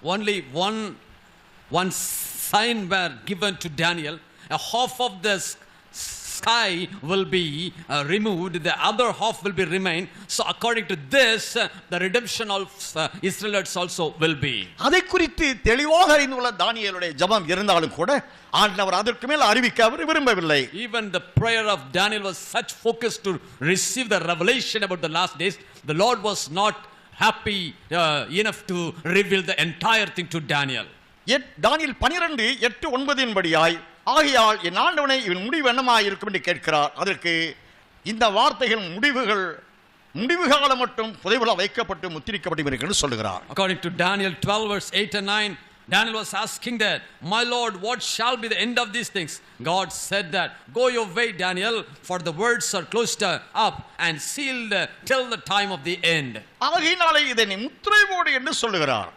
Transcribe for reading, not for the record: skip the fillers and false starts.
only one sign were given to Daniel. A half of the sky will be removed, the other half will be remain. So according to this, the redemption of Israelites also will be. அதை குறித்து தெளிவாக அறிந்துள்ள தானியேலுடைய ஜெபம் இருந்தாலும் கூட ஆண்டவர் அதற்கு மேல் அறிவிக்க அவர் விரும்பவில்லை. Even the prayer of Daniel was such focus to receive the revelation about the last days. The Lord was not happy enough to reveal the entire thing to Daniel. தானியேல் 12:8-9 படியாய், ஆகையால் என் ஆண்டவனை இவன் முடிவு என்னமாய் இருக்கும் என்று கேட்கிறார். அதற்கு இந்த வார்த்தைகள் முடிவு காலம் மட்டும் புதைவுல வைக்கப்பட்டு முத்திரிக்கப்பட்டு என்று சொல்லுகிறார். According to Daniel 12:8-9, Daniel was asking that, my Lord, what shall be the end of these things? God said that, go your way, Daniel, for the words are closed up and sealed till the time of the end. ஆகையினாலே இதை முத்திரை போடு என்று சொல்லுகிறார்.